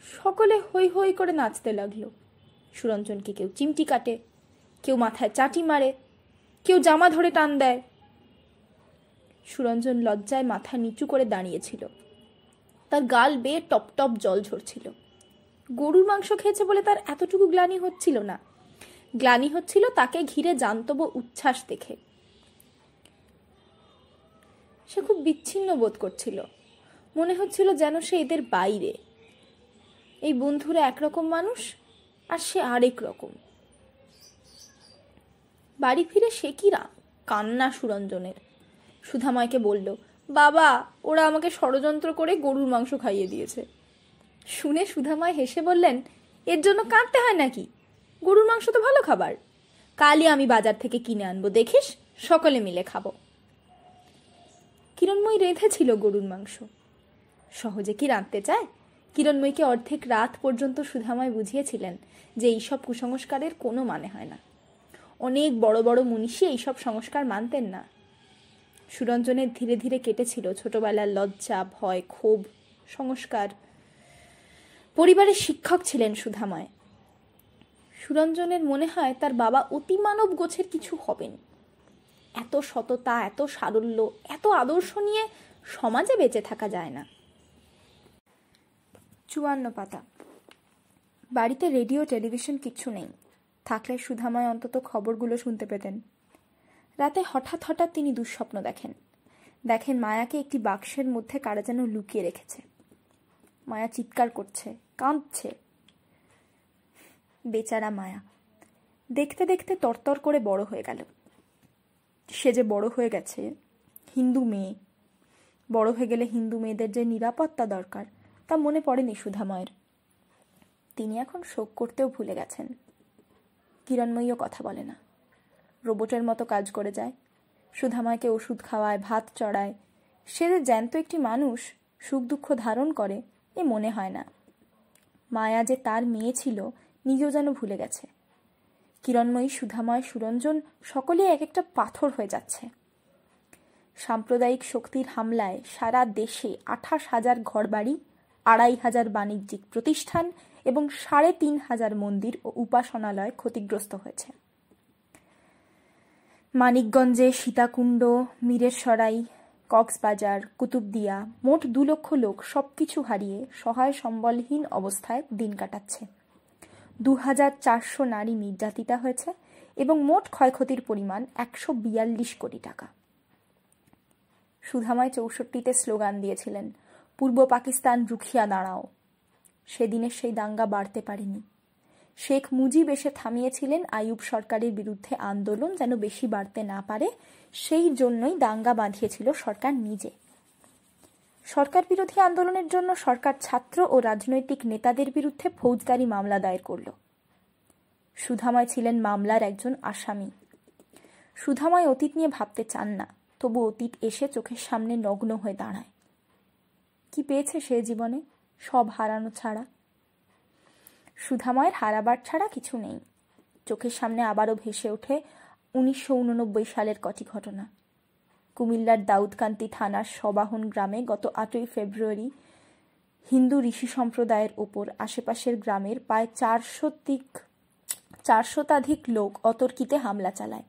সকলে হৈ হৈ করে নাচতে লাগলো। সুরঞ্জনকে কেউ চিমটি কাটে, কেউ মাথায় চাটি মারে, কেউ জামা ধরে টান দেয়। সুরঞ্জন লজ্জায় মাথা নিচু করে দাঁড়িয়েছিল। তার গাল বেয়ে টপ টপ জল ঝরছিল। গরুর মাংস খেয়েছে বলে তার এতটুকু গ্লানি হচ্ছিল না। গ্লানি হচ্ছিল তাকে ঘিরে জান্তব উচ্ছ্বাস দেখে। সে খুব বিচ্ছিন্ন বোধ করছিল। মনে হচ্ছিল যেন সে এদের বাইরে। এই বন্ধুরা একরকম মানুষ, আর সে আরেক রকম। বাড়ি ফিরে সে কি কান্না সুরঞ্জনের। সুধাময়কে বলল, বাবা, ওরা আমাকে ষড়যন্ত্র করে গরুর মাংস খাইয়ে দিয়েছে। শুনে সুধাময় হেসে বললেন, এর জন্য কাঁদতে হয় নাকি? গরুর মাংস তো ভালো খাবার। কালই আমি বাজার থেকে কিনে আনবো, দেখিস, সকলে মিলে খাবো। কিরণময়ী রেঁধেছিল গরুর মাংস। সহজে কি রাঁধতে চায়? কিরণময়ীকে অর্ধেক রাত পর্যন্ত সুধাময় বুঝিয়েছিলেন যে এইসব কুসংস্কারের কোনো মানে হয় না। অনেক বড় বড় মনীষী এইসব সংস্কার মানতেন না। সুরঞ্জনের ধীরে ধীরে কেটেছিল ছোটবেলার লজ্জা, ভয়, ক্ষোভ, সংস্কার। পরিবারের শিক্ষক ছিলেন সুধাময়। সুরঞ্জনের মনে হয় তার বাবা অতিমানব গোছের কিছু হবেন। এত সততা, এত সারল্য, এত আদর্শ নিয়ে সমাজে বেঁচে থাকা যায় না। 54 পাতা। বাড়িতে রেডিও টেলিভিশন কিচ্ছু নেই। থাকলে সুধাময় অন্তত খবরগুলো শুনতে পেতেন। রাতে হঠাৎ হঠাৎ তিনি দুঃস্বপ্ন দেখেন মায়াকে একটি বাক্সের মধ্যে কারা যেন লুকিয়ে রেখেছে। মায়া চিৎকার করছে, কাঁদছে। বেচারা মায়া দেখতে দেখতে তরতর করে বড় হয়ে গেল। সে যে বড় হয়ে গেছে, হিন্দু মেয়ে। বড় হয়ে গেলে হিন্দু মেয়েদের যে নিরাপত্তা দরকার তা মনে পড়েনি সুধাময়ের। তিনি এখন শোক করতেও ভুলে গেছেন। কিরণময়ীও কথা বলে না, রোবটের মতো কাজ করে যায়। সুধাময়কে ওষুধ খাওয়ায়, ভাত চড়ায়। সে যে জ্যান্ত একটি মানুষ, সুখ দুঃখ ধারণ করে, এ মনে হয় না। মায়া যে তার মেয়ে ছিল নিজেও যেন ভুলে গেছে। কিরণময়ী, সুধাময়, সুরঞ্জন সকলেই এক একটা পাথর হয়ে যাচ্ছে। সাম্প্রদায়িক শক্তির হামলায় সারা দেশে 28,000 ঘরবাড়ি, 2,500 বাণিজ্যিক প্রতিষ্ঠান এবং 3,500 মন্দির ও উপাসনালয় ক্ষতিগ্রস্ত হয়েছে। মানিকগঞ্জে, সীতাকুণ্ড, মীরেরসরাই, কক্সবাজার, কুতুবদিয়া মোট 2 লক্ষ লোক সবকিছু হারিয়ে সহায় সম্বলহীন অবস্থায় দিন কাটাচ্ছে। 2,400 নারী নির্যাতিতা হয়েছে এবং মোট ক্ষয়ক্ষতির পরিমাণ 142 কোটি টাকা। সুধাময় 64-তে স্লোগান দিয়েছিলেন, পূর্ব পাকিস্তান রুখিয়া দাঁড়াও। সেদিনের সেই দাঙ্গা বাড়তে পারেনি। শেখ মুজিব এসে থামিয়েছিলেন আইয়ুব সরকারের বিরুদ্ধে আন্দোলন যেন বেশি বাড়তে না পারে, সেই জন্যই দাঙ্গা বাঁধিয়েছিল সরকার নিজে। সরকার বিরোধী আন্দোলনের জন্য সরকার ছাত্র ও রাজনৈতিক নেতাদের বিরুদ্ধে ফৌজদারি মামলা দায়ের করল। সুধাময় ছিলেন মামলার একজন আসামি। সুধাময় অতীত নিয়ে ভাবতে চান না, তবু অতীত এসে চোখের সামনে নগ্ন হয়ে দাঁড়ায়। কি পেয়েছে সে জীবনে? সব হারানো ছাড়া। সুধাময়ের হারাবার ছাড়া কিছু নেই। চোখের সামনে আবারও ভেসে ওঠে 1989 সালের কটি ঘটনা। কুমিল্লার দাউদকান্দি থানার সবাহন গ্রামে গত 8ই ফেব্রুয়ারি হিন্দু ঋষি সম্প্রদায়ের ওপর আশেপাশের গ্রামের প্রায় 400 লোক অতর্কিতে হামলা চালায়।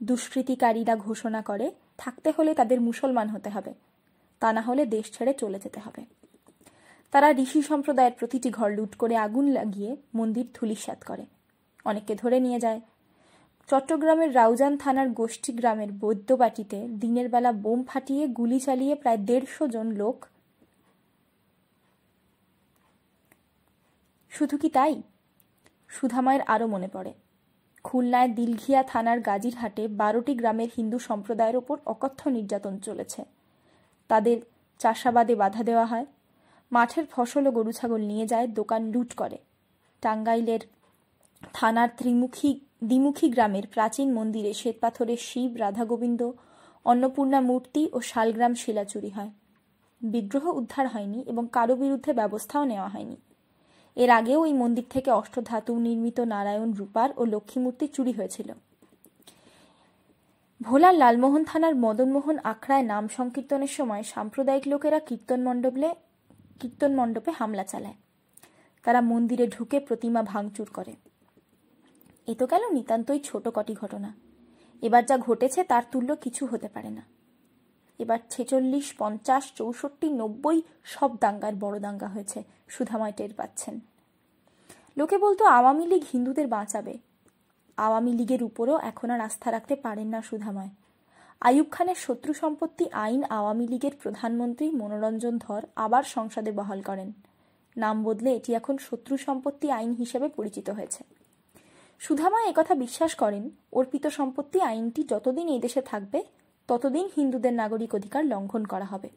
দুষ্কৃতিকারীরা ঘোষণা করে, থাকতে হলে তাদের মুসলমান হতে হবে, তা না হলে দেশ ছেড়ে চলে যেতে হবে। তারা ঋষি সম্প্রদায়ের প্রতিটি ঘর লুট করে আগুন লাগিয়ে মন্দির ধূলিসাৎ করে, অনেককে ধরে নিয়ে যায়। চট্টগ্রামের রাউজান থানার গোষ্ঠী গ্রামের বৈদ্যবাটিতে দিনের বেলা বোম ফাটিয়ে গুলি চালিয়ে প্রায় 150 জন লোক। শুধু কি তাই? সুধাময়ের আরও মনে পড়ে, খুলনায় দিলঘিয়া থানার গাজীরহাটে 12টি গ্রামের হিন্দু সম্প্রদায়ের ওপর অকথ্য নির্যাতন চলেছে। তাদের চাষাবাদে বাধা দেওয়া হয়, মাঠের ফসল ও গরু ছাগল নিয়ে যায়, দোকান লুট করে। টাঙ্গাইলের থানার দ্বিমুখী গ্রামের প্রাচীন মন্দিরে শ্বেতপাথরের শিব, রাধা গোবিন্দ, অন্নপূর্ণা মূর্তি ও শালগ্রাম শিলা চুরি হয়। বিগ্রহ উদ্ধার হয়নি এবং কারো বিরুদ্ধে ব্যবস্থাও নেওয়া হয়নি। এর আগেও ওই মন্দির থেকে অষ্টধাতু নির্মিত নারায়ণ রূপার ও লক্ষ্মী মূর্তি চুরি হয়েছিল। ভোলার লালমোহন থানার মদনমোহন আখড়ায় নাম সংকীর্তনের সময় সাম্প্রদায়িক লোকেরা কীর্তন মণ্ডপে হামলা চালায়। তারা মন্দিরে ঢুকে প্রতিমা ভাঙচুর করে। এ তো গেল নিতান্তই ছোট কটি ঘটনা। এবার যা ঘটেছে তার তুল্য কিছু হতে পারে না। এবার 46, 50, 64, 90 সব দাঙ্গার বড় দাঙ্গা হয়েছে, সুধাময় টের পাচ্ছেন। লোকে বলতো আওয়ামী লীগ হিন্দুদের বাঁচাবে। আওয়ামী লীগের উপরও এখন আর আস্থা রাখতে পারেন না সুধাময়। আইয়ুব খানের শত্রু সম্পত্তি আইন আওয়ামী লীগের প্রধানমন্ত্রী মনোরঞ্জন ধর আবার সংসদে বহাল করেন। নাম বদলে এটি এখন শত্রু সম্পত্তি আইন হিসেবে পরিচিত হয়েছে। সুধাময় একথা বিশ্বাস করেন, অর্পিত সম্পত্তি আইনটি যতদিন এই দেশে থাকবে ততদিন হিন্দুদের নাগরিক অধিকার লঙ্ঘন করা হবে।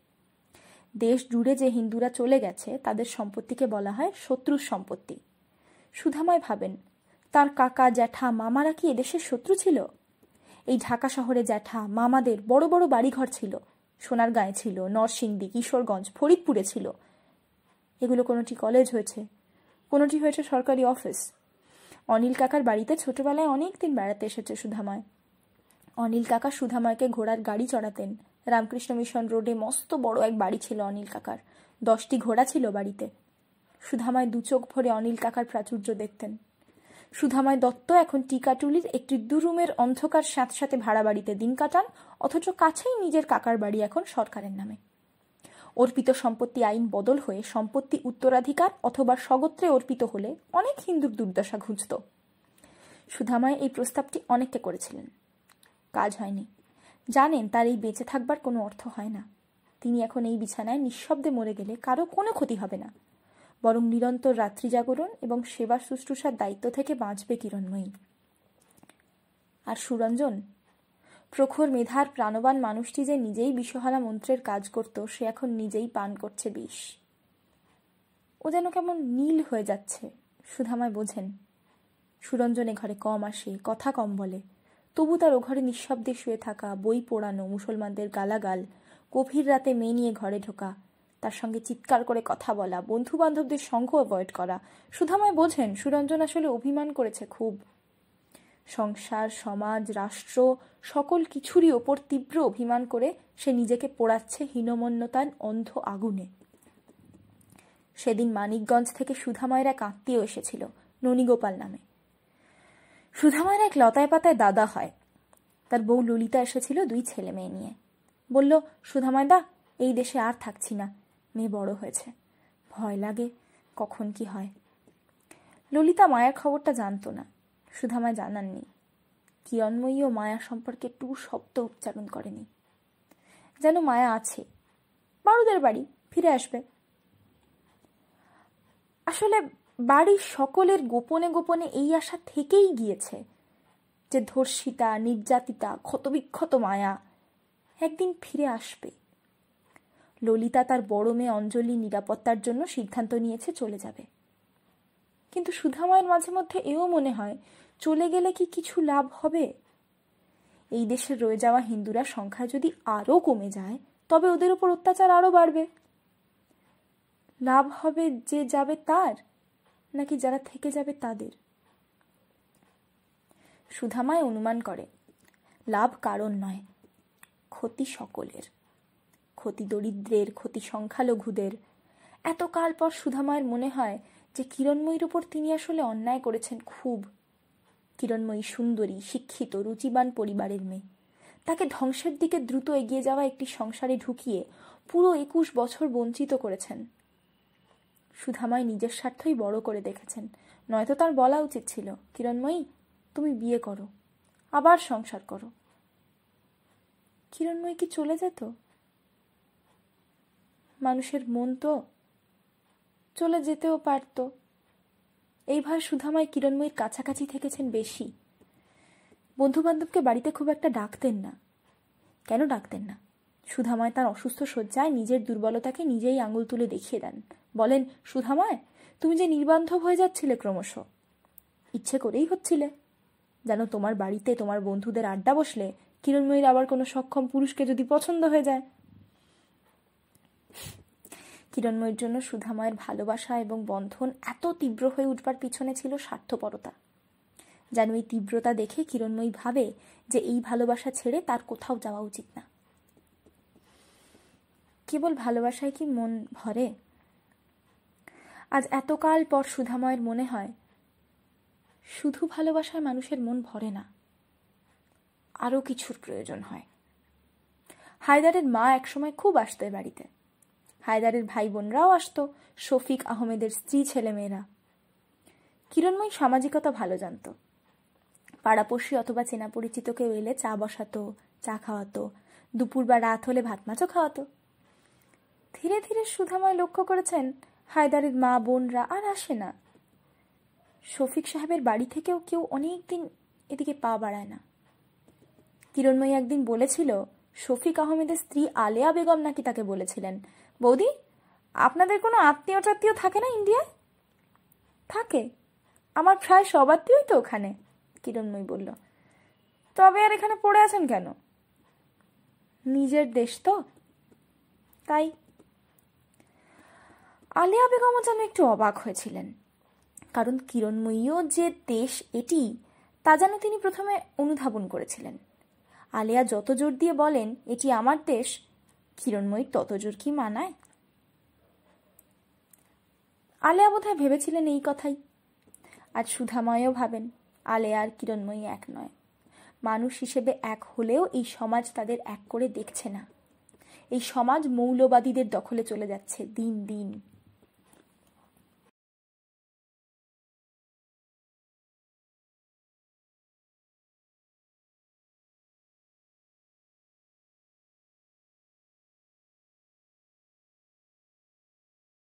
দেশ জুড়ে যে হিন্দুরা চলে গেছে তাদের সম্পত্তিকে বলা হয় শত্রুর সম্পত্তি। সুধাময় ভাবেন, তার কাকা, জ্যাঠা, মামারা কি এদেশের শত্রু ছিল? এই ঢাকা শহরে জ্যাঠা মামাদের বড় বড় বাড়িঘর ছিল, সোনারগাঁয়ে ছিল, নরসিংদী, কিশোরগঞ্জ, ফরিদপুরে ছিল। এগুলো কোনোটি কলেজ হয়েছে, কোনোটি হয়েছে সরকারি অফিস। অনিল কাকার বাড়িতে ছোটবেলায় অনেক দিন বেড়াতে এসেছে সুধাময়। অনিল কাকা সুধাময়কে ঘোড়ার গাড়ি চড়াতেন। রামকৃষ্ণ মিশন রোডে মস্ত বড় এক বাড়ি ছিল অনিল কাকার, 10টি ঘোড়া ছিল বাড়িতে। সুধাময় 2 চোখ ভরে অনিল কাকার প্রাচুর্য দেখতেন। সুধাময় দত্ত এখন টিকাটুলির একটি 2 রুমের অন্ধকার স্যাঁতস্যাঁতে ভাড়া বাড়িতে দিন কাটান, অথচ কাছেই নিজের কাকার বাড়ি এখন সরকারের নামে। অর্পিত সম্পত্তি আইন বদল হয়ে সম্পত্তি উত্তরাধিকার অথবা স্বগোত্রে অর্পিত হলে অনেক হিন্দুর দুর্দশা ঘুচত। সুধাময় এই প্রস্তাবটি অনেককে করেছিলেন, কাজ হয়নি। জানেন তার এই বেঁচে থাকবার কোনো অর্থ হয় না। তিনি এখন এই বিছানায় নিঃশব্দে মরে গেলে কারো কোনো ক্ষতি হবে না, বরং নিরন্তর রাত্রি জাগরণ এবং সেবা শুশ্রূষার দায়িত্ব থেকে বাঁচবে কিরণময়ী। আর সুরঞ্জন, প্রখর মেধার প্রাণবান মানুষটি যে নিজেই বিষহারা মন্ত্রের কাজ করত, সে এখন নিজেই পান করছে বিষ। ও যেন কেমন নীল হয়ে যাচ্ছে, সুধাময় বোঝেন। সুরঞ্জনে ঘরে কম আসে, কথা কম বলে, তবু তার ও ঘরে নিঃশব্দে শুয়ে থাকা, বই পোড়ানো, মুসলমানদের গালাগাল, গভীর রাতে মেয়ে নিয়ে ঘরে ঢোকা, তার সঙ্গে চিৎকার করে কথা বলা, বন্ধু বান্ধবদের সঙ্গ অ্যাভয়েড করা। সুধাময় বোঝেন সুরঞ্জন আসলে অভিমান করেছে খুব। সংসার, সমাজ, রাষ্ট্র সকল কিছুরই ওপর তীব্র অভিমান করে সে নিজেকে পোড়াচ্ছে হীনমন্যতার অন্ধ আগুনে। সেদিন মানিকগঞ্জ থেকে সুধামায়ের এক আত্মীয় এসেছিল, ননীগোপাল নামে। সুধামায়ের এক লতায় পাতায় দাদা হয়। তার বউ ললিতা এসেছিল 2 ছেলে মেয়ে নিয়ে। বলল, সুধামায়দা, এই দেশে আর থাকছি না, মেয়ে বড় হয়েছে, ভয় লাগে কখন কি হয়। ললিতা মায়ার খবরটা জানত না, সুধামায় জানাননি। কিরণময়ীও মায়া সম্পর্কে 2 শব্দ উচ্চারণ করেনি। যেন মায়া আছে, বাড়ুদের বাড়ি, ফিরে আসবে। আসলে বাড়ির সকলের গোপনে গোপনে এই আশা থেকেই গিয়েছে যে ধর্ষিতা, নির্যাতিতা, ক্ষতবিক্ষত মায়া একদিন ফিরে আসবে। ললিতা তার বড় মেয়ে অঞ্জলির নিরাপত্তার জন্য সিদ্ধান্ত নিয়েছে চলে যাবে। কিন্তু সুধামায়ের মাঝে মধ্যে এও মনে হয়, চলে গেলে কি কিছু লাভ হবে? এই দেশের রয়ে যাওয়া হিন্দুরা সংখ্যা যদি আরও কমে যায়, তবে ওদের উপর অত্যাচার আরও বাড়বে। লাভ হবে যে যাবে তার, নাকি যারা থেকে যাবে তাদের? সুধামায় অনুমান করে, লাভ কারণ নয়, ক্ষতি সকলের। ক্ষতি দরিদ্রের, ক্ষতি সংখ্যালঘুদের। এতকাল পর সুধামায়ের মনে হয় যে কিরণময়ীর উপর তিনি আসলে অন্যায় করেছেন খুব। কিরণময়ী সুন্দরী, শিক্ষিত, রুচিবান পরিবারের মেয়ে। তাকে ধ্বংসের দিকে দ্রুত এগিয়ে যাওয়া একটি সংসারে ঢুকিয়ে পুরো 21 বছর বঞ্চিত করেছেন। সুধামায় নিজের স্বার্থই বড় করে দেখেছেন, নয়তো তার বলা উচিত ছিল, কিরণময়ী, তুমি বিয়ে করো, আবার সংসার করো। কিরণময়ী কি চলে যেত? মানুষের মন তো, চলে যেতেও পারত। এইভাবে সুধামায় কিরণময়ীর কাছাকাছি থেকেছেন বেশি। বন্ধুবান্ধবকে বাড়িতে খুব একটা ডাকতেন না। কেন ডাকতেন না? সুধামায় তার অসুস্থ শয্যায় নিজের দুর্বলতাকে নিজেই আঙুল তুলে দেখিয়ে দেন। বলেন, সুধামায়, তুমি যে নির্বান্ধব হয়ে যাচ্ছিলে ক্রমশ, ইচ্ছে করেই হচ্ছিলে। যেন তোমার বাড়িতে তোমার বন্ধুদের আড্ডা বসলে কিরণময়ীর আবার কোনো সক্ষম পুরুষকে যদি পছন্দ হয়ে যায়। কিরণময়ীর জন্য সুধামায়ের ভালোবাসা এবং বন্ধন এত তীব্র হয়ে উঠবার পিছনে ছিল স্বার্থপরতা। যেন এই তীব্রতা দেখে কিরণময়ী ভাবে যে এই ভালোবাসা ছেড়ে তার কোথাও যাওয়া উচিত না। কেবল ভালোবাসায় কি মন ভরে? আজ এতকাল পর সুধাময়ের মনে হয়, শুধু ভালোবাসায় মানুষের মন ভরে না, আরও কিছুর প্রয়োজন হয়। হায়দারের মা একসময় খুব আসতো বাড়িতে। হায়দারের ভাই বোনরাও আসতো, শফিক আহমেদের স্ত্রী ছেলেমেয়েরা। কিরণময়ী সামাজিকতা ভালো জানত। পাড়াপড়শি অথবা চেনা পরিচিত কেউ এলে চা বসাতো, চা খাওয়াতো, দুপুর বা রাত হলে ভাত মাছও খাওয়াতো। ধীরে ধীরে সুধাময় লক্ষ্য করেছেন হায়দারের মা বোনরা আর আসে না। শফিক সাহেবের বাড়ি থেকেও কেউ অনেকদিন এদিকে পা বাড়ায় না। কিরণময়ী একদিন বলেছিল, শফিক আহমেদের স্ত্রী আলেয়া বেগম নাকি তাকে বলেছিলেন, বৌদি, আপনাদের কোনো আত্মীয় টাত্মীয় থাকে না ইন্ডিয়ায়? থাকে, আমার প্রায় সব আত্মীয়ই তো ওখানে। কিরণময়ী বলল, তবে আর এখানে পড়ে আছেন কেন? নিজের দেশ তো, তাই। আলেয়া বেগমও যেন একটু অবাক হয়েছিলেন, কারণ কিরণময়ীও যে দেশ এটি তা যেন তিনি প্রথমে অনুধাবন করেছিলেন। আলেয়া যত জোর দিয়ে বলেন এটি আমার দেশ, কিরণময়ীর তত জোর কি মানায়? আলেয়া বোধহয় ভেবেছিলেন এই কথাই। আজ সুধাময়ও ভাবেন আলেয়া আর কিরণময়ী এক নয়। মানুষ হিসেবে এক হলেও এই সমাজ তাদের এক করে দেখছে না। এই সমাজ মৌলবাদীদের দখলে চলে যাচ্ছে দিন দিন।